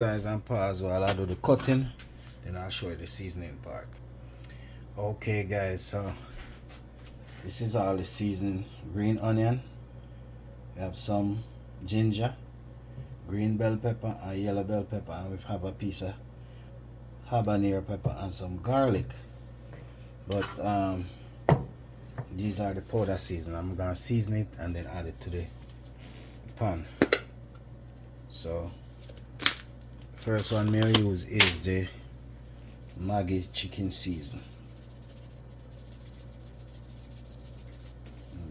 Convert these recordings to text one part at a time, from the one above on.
Guys, and pause while I do the cutting, then I'll show you the seasoning part. Okay guys, so this is all the seasoning. Green onion, we have some ginger, green bell pepper and yellow bell pepper, and we have a piece of habanero pepper and some garlic. But these are the powder season. I'm gonna season it and then add it to the pan. So first one may use is the Maggi chicken season.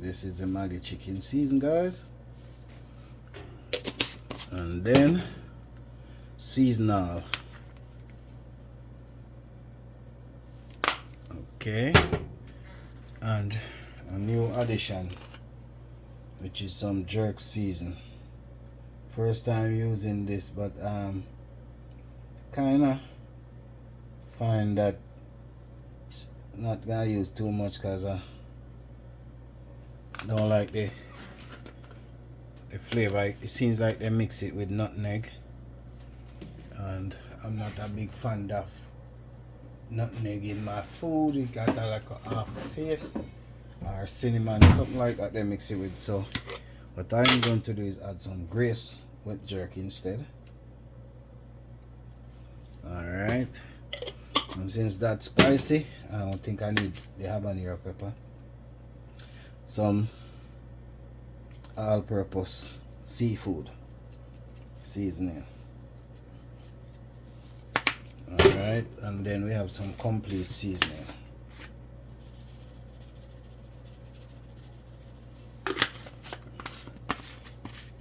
This is the Maggi chicken season, guys. And then seasonal. Okay. And a new addition, which is some jerk season. First time using this, but kinda find that not gonna use too much because I don't like the flavor. It seems like they mix it with nutmeg, and I'm not a big fan of nutmeg in my food. It got like a aftertaste, or cinnamon, something like that they mix it with. So what I'm going to do is add some grace with jerk instead. Alright, and since that's spicy, I don't think I need the habanero pepper. Some all-purpose seafood seasoning. Alright, and then we have some complete seasoning.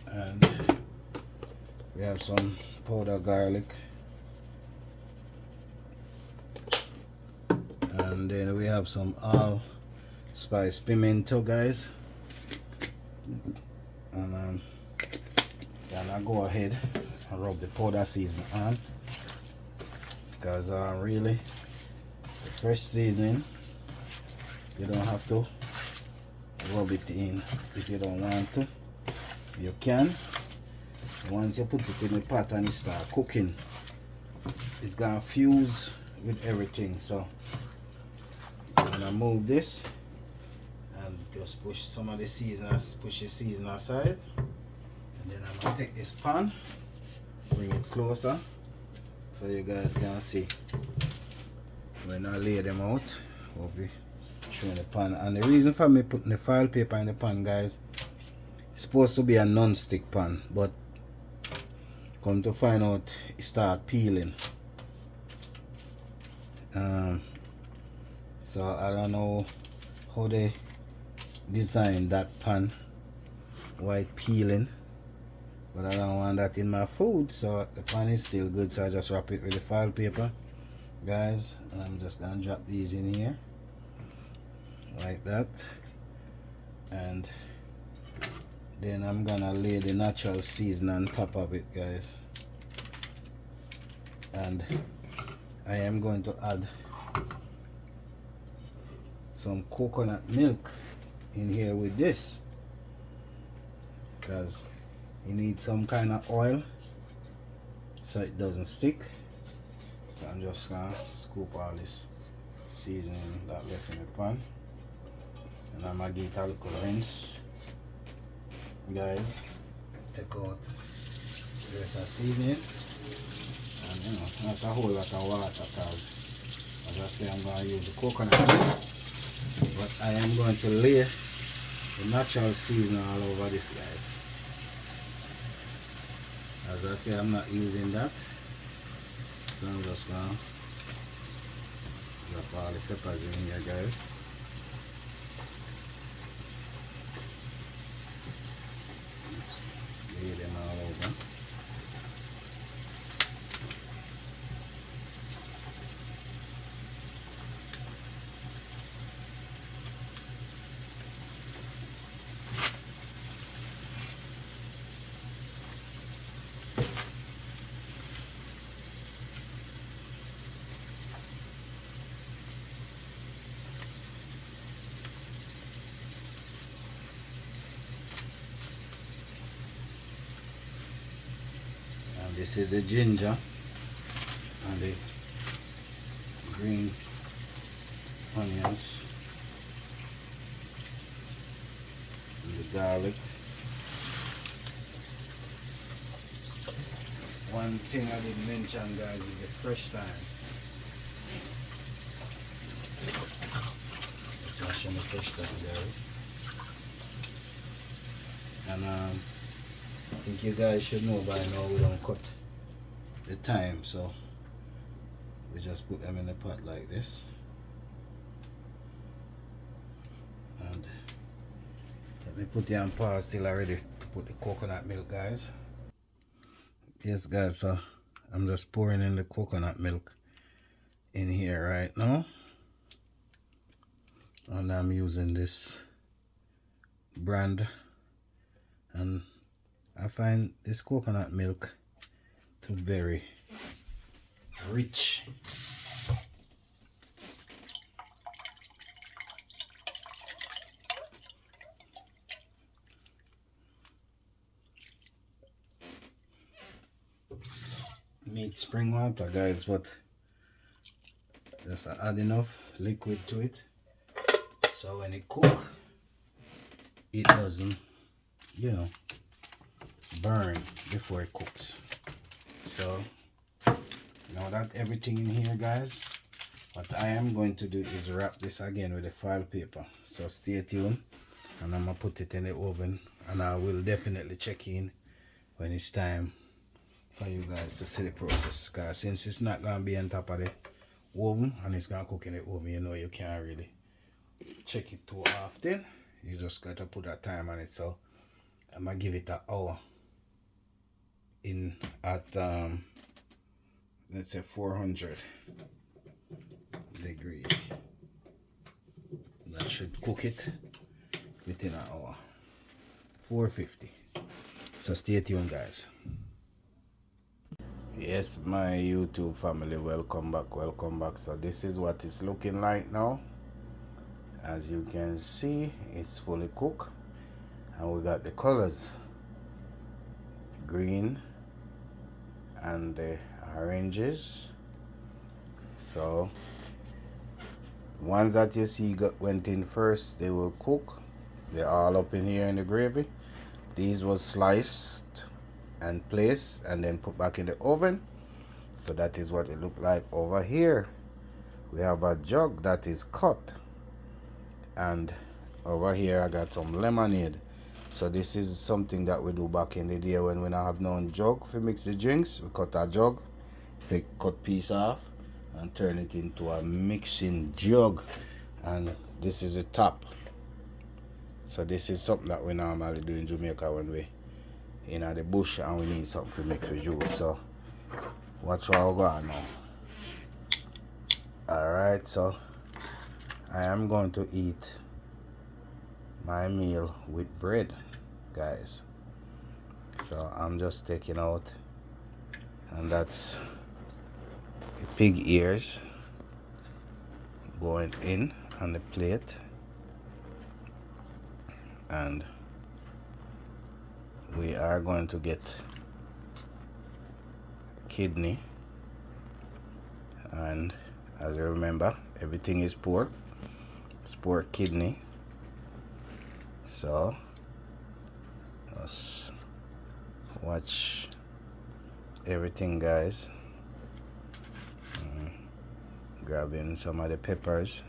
And we have some powdered garlic. And then we have some allspice pimento, guys. And then I go ahead and rub the powder seasoning on, because really the fresh seasoning, you don't have to rub it in if you don't want to. You can. Once you put it in the pot and it start cooking, it's gonna fuse with everything. So I'm gonna move this and just push some of the seasoners, push the seasoner aside, and then I'm gonna take this pan, bring it closer so you guys can see when I lay them out. We'll be showing the pan. And the reason for me putting the foil paper in the pan, guys, it's supposed to be a non-stick pan, but come to find out it start peeling. So I don't know how they designed that pan, why it peeling, but I don't want that in my food. So the pan is still good, so I just wrap it with the foil paper, guys. And I'm just gonna drop these in here like that, and then I'm gonna lay the natural season on top of it, guys. And I am going to add some coconut milk in here with this, because you need some kind of oil so it doesn't stick. So I'm just gonna scoop all this seasoning that left in the pan, and I'm gonna give it a little rinse, guys. Take out the rest of the seasoning, and you know, not a whole lot of water, because as I say, I'm gonna use the coconut milk, but I am going to lay the natural seasoning all over this, guys. As I say, I'm not using that, so I'm just gonna drop all the peppers in here, guys. Just lay them all over. This is the ginger and the green onions and the garlic. One thing I didn't mention, guys, is the fresh thyme. Mashing the fresh thyme, guys. And I think you guys should know by now we don't cut the thyme, so we just put them in the pot like this. And let me put the on pause till I'm ready to put the coconut milk, guys. Yes, guys, so I'm just pouring in the coconut milk in here right now. And I'm using this brand, and I find this coconut milk to be very rich. Need spring water, guys, but just add enough liquid to it so when it cooks it doesn't, you know, burn before it cooks. So now that everything in here, guys, what I am going to do is wrap this again with a foil paper. So stay tuned, and I'm gonna put it in the oven, and I will definitely check in when it's time for you guys to see the process, guys. Since it's not gonna be on top of the oven and it's gonna cook in the oven, you know, you can't really check it too often. You just gotta put that time on it. So I'm gonna give it an hour in at let's say 400 degrees. That should cook it within an hour. 450. So stay tuned, guys. Yes, my YouTube family, welcome back, welcome back. So this is what it's looking like now. As you can see, it's fully cooked, and we got the colors, green and the oranges. So ones that you see went in first, they will cook. They're all up in here in the gravy. These was sliced and placed and then put back in the oven. So that is what it looked like. Over here we have a jug that is cut, and over here I got some lemonade. So this is something that we do back in the day when we don't have no jug to mix the drinks. We cut a jug, take cut piece off and turn it into a mixing jug, and this is the top. So this is something that we normally do in Jamaica when we in the bush and we need something to mix with juice. So watch what we got now. Alright, so I am going to eat my meal with bread, guys. So I'm just taking out, and that's the pig ears going in on the plate, and we are going to get kidney, and as you remember, everything is pork. It's pork kidney. So let's watch everything, guys. Grabbing some of the peppers,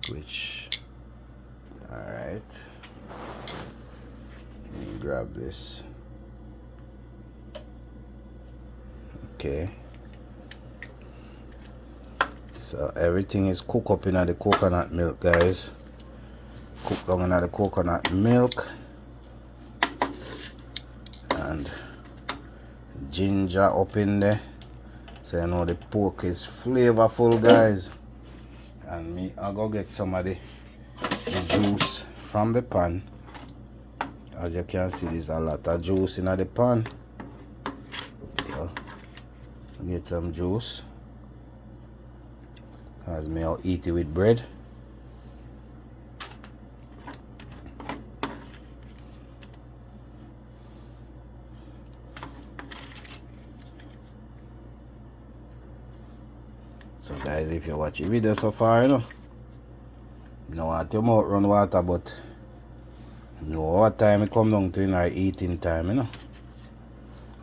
which, all right, grab this. Okay, so everything is cooked up in the coconut milk, guys. Cooked down in the coconut milk, and ginger up in there, so you know the pork is flavorful, guys. And me, I'll go get some of the juice from the pan. As you can see, there's a lot of juice in the pan, so get some juice, as me I'll eat it with bread. So guys, if you watch the video so far, you know want your mouth run water, but you know what time it come down to in our eating time,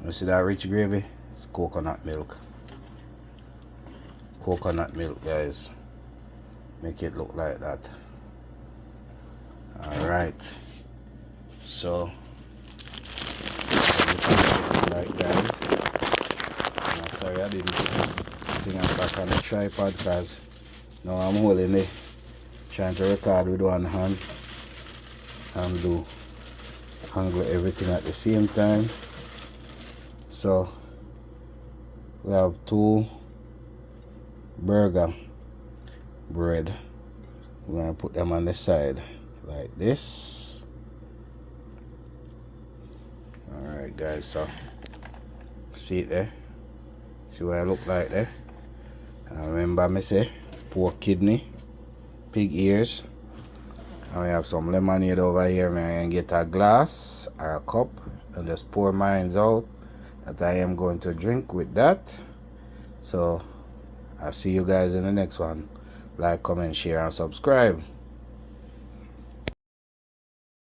You see that rich gravy? It's coconut milk. Coconut milk, guys. Make it look like that. Alright. So like guys. I'm sorry I didn't put this thing back on the tripod because now I'm holding it, trying to record with one hand and do handle everything at the same time. So we have 2 burger bread. We're gonna put them on the side like this. Alright guys, so see it there? See what I look like there? And remember me say pork kidney, pig ears, and we have some lemonade over here. I'm gonna get a glass or a cup and just pour mine out that I am going to drink with that. So I'll see you guys in the next one. Like, comment, share and subscribe.